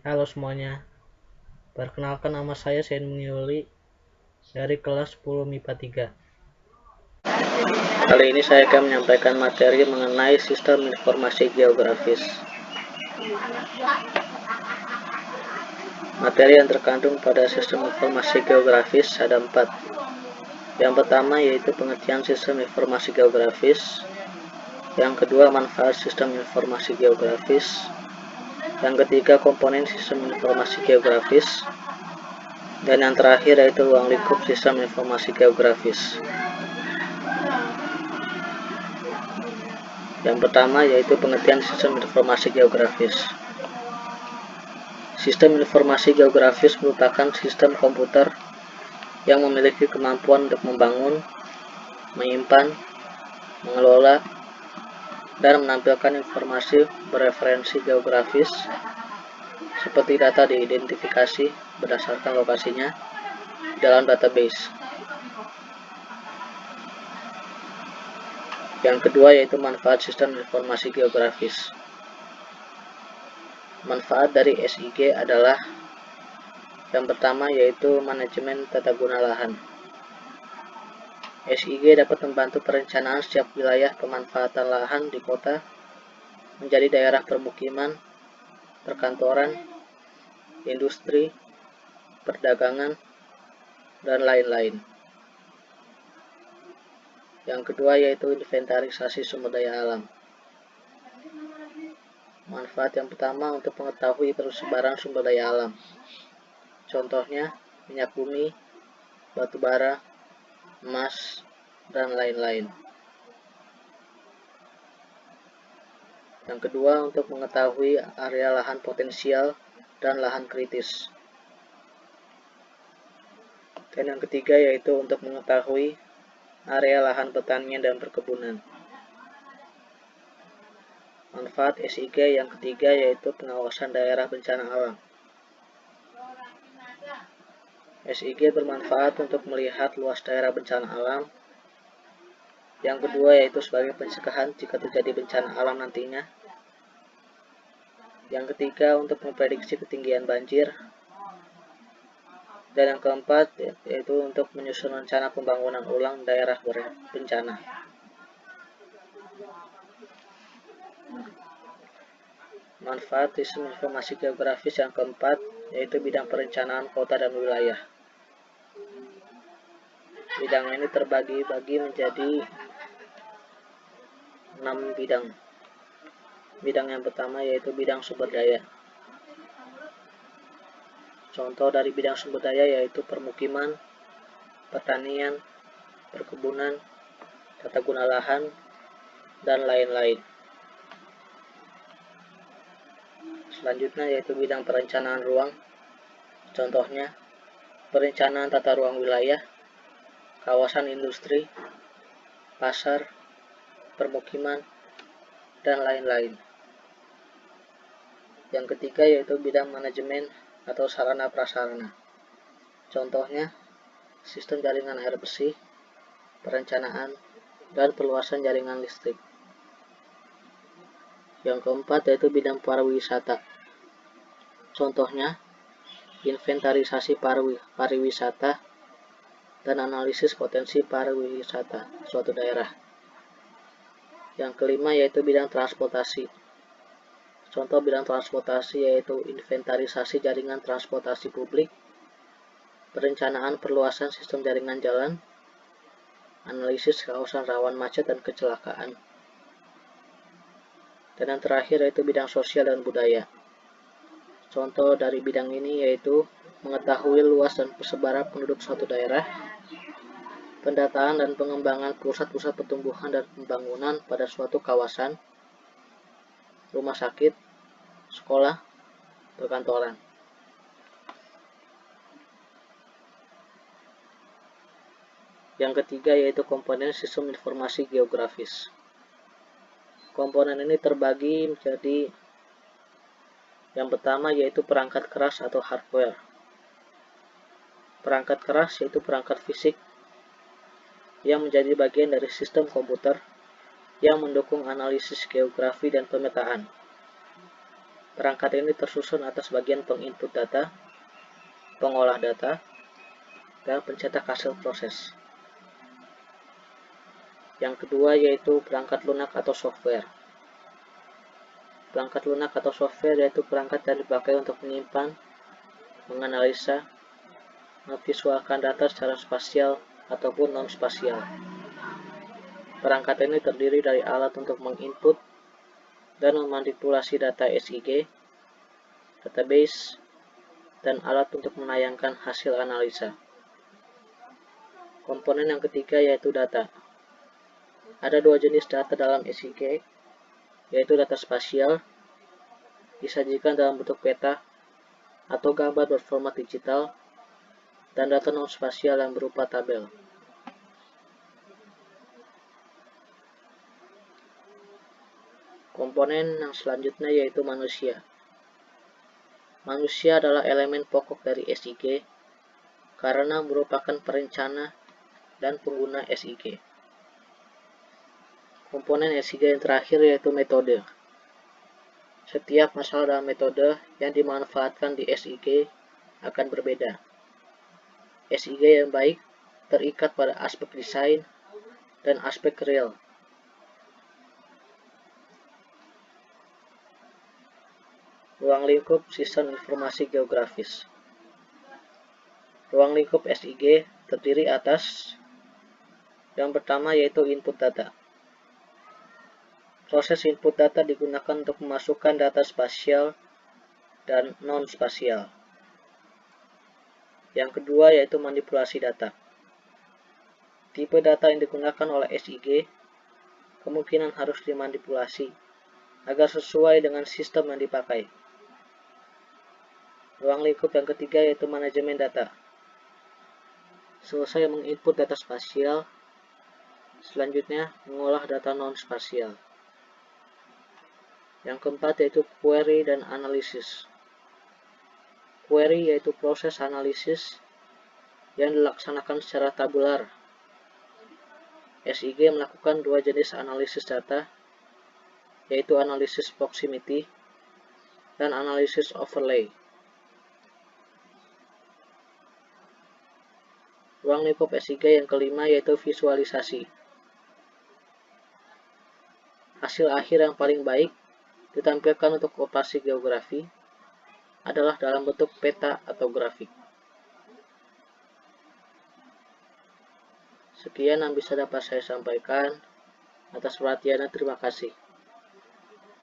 Halo semuanya, perkenalkan nama saya Sen Yuli dari kelas 10 MIPA 3. Kali ini saya akan menyampaikan materi mengenai sistem informasi geografis. Materi yang terkandung pada sistem informasi geografis ada 4. Yang pertama yaitu pengertian sistem informasi geografis. Yang kedua, manfaat sistem informasi geografis. Yang ketiga, komponen sistem informasi geografis. Dan yang terakhir yaitu ruang lingkup sistem informasi geografis. Yang pertama yaitu pengertian sistem informasi geografis. Sistem informasi geografis merupakan sistem komputer yang memiliki kemampuan untuk membangun, menyimpan, mengelola, dan menampilkan informasi bereferensi geografis seperti data diidentifikasi berdasarkan lokasinya dalam database. Yang kedua yaitu manfaat sistem informasi geografis. Manfaat dari SIG adalah yang pertama yaitu manajemen tata guna lahan. SIG dapat membantu perencanaan setiap wilayah pemanfaatan lahan di kota menjadi daerah permukiman, perkantoran, industri, perdagangan, dan lain-lain. Yang kedua yaitu inventarisasi sumber daya alam. Manfaat yang pertama untuk mengetahui persebaran sumber daya alam. Contohnya minyak bumi, batu bara, emas, dan lain-lain. Yang kedua untuk mengetahui area lahan potensial dan lahan kritis. Dan yang ketiga yaitu untuk mengetahui area lahan pertanian dan perkebunan. Manfaat SIG yang ketiga yaitu pengawasan daerah bencana alam. SIG bermanfaat untuk melihat luas daerah bencana alam. Yang kedua yaitu sebagai pencegahan jika terjadi bencana alam nantinya. Yang ketiga untuk memprediksi ketinggian banjir. Dan yang keempat yaitu untuk menyusun rencana pembangunan ulang daerah bencana. Manfaat sistem informasi geografis yang keempat yaitu bidang perencanaan kota dan wilayah. Bidang ini terbagi-bagi menjadi 6 bidang. Bidang yang pertama yaitu bidang sumber daya. Contoh dari bidang sumber daya yaitu permukiman, pertanian, perkebunan, tata guna lahan, dan lain-lain. Selanjutnya yaitu bidang perencanaan ruang. Contohnya perencanaan tata ruang wilayah, kawasan industri, pasar, permukiman, dan lain-lain. Yang ketiga yaitu bidang manajemen atau sarana prasarana. Contohnya sistem jaringan air bersih, perencanaan, dan perluasan jaringan listrik. Yang keempat yaitu bidang pariwisata. Contohnya inventarisasi pariwisata dan analisis potensi pariwisata suatu daerah. Yang kelima yaitu bidang transportasi. Contoh bidang transportasi yaitu inventarisasi jaringan transportasi publik, perencanaan perluasan sistem jaringan jalan, analisis kawasan rawan macet dan kecelakaan. Dan yang terakhir yaitu bidang sosial dan budaya. Contoh dari bidang ini yaitu mengetahui luas dan persebaran penduduk suatu daerah, pendataan dan pengembangan pusat-pusat pertumbuhan dan pembangunan pada suatu kawasan, rumah sakit, sekolah, perkantoran. Yang ketiga yaitu komponen sistem informasi geografis. Komponen ini terbagi menjadi yang pertama yaitu perangkat keras atau hardware. Perangkat keras yaitu perangkat fisik yang menjadi bagian dari sistem komputer yang mendukung analisis geografi dan pemetaan. Perangkat ini tersusun atas bagian penginput data, pengolah data, dan pencetak hasil proses. Yang kedua yaitu perangkat lunak atau software. Perangkat lunak atau software yaitu perangkat yang dipakai untuk menyimpan, menganalisa, memvisualkan data secara spasial ataupun non-spasial. Perangkat ini terdiri dari alat untuk menginput dan memanipulasi data SIG, database, dan alat untuk menayangkan hasil analisa. Komponen yang ketiga yaitu data. Ada dua jenis data dalam SIG, yaitu data spasial, disajikan dalam bentuk peta atau gambar berformat digital, dan data non-spasial yang berupa tabel. Komponen yang selanjutnya yaitu manusia. Manusia adalah elemen pokok dari SIG karena merupakan perencana dan pengguna SIG. Komponen SIG yang terakhir yaitu metode. Setiap masalah dalam metode yang dimanfaatkan di SIG akan berbeda. SIG yang baik terikat pada aspek desain dan aspek real. Ruang lingkup sistem informasi geografis. Ruang lingkup SIG terdiri atas yang pertama yaitu input data. Proses input data digunakan untuk memasukkan data spasial dan non-spasial. Yang kedua yaitu manipulasi data. Tipe data yang digunakan oleh SIG kemungkinan harus dimanipulasi agar sesuai dengan sistem yang dipakai. Ruang lingkup yang ketiga yaitu manajemen data. Selesai menginput data spasial, selanjutnya mengolah data non-spasial. Yang keempat yaitu query dan analisis. Query yaitu proses analisis yang dilaksanakan secara tabular. SIG melakukan dua jenis analisis data, yaitu analisis proximity dan analisis overlay. Ruang lingkup SIG yang kelima yaitu visualisasi. Hasil akhir yang paling baik ditampilkan untuk operasi geografi adalah dalam bentuk peta atau grafik. Sekian yang bisa dapat saya sampaikan. Atas perhatiannya terima kasih.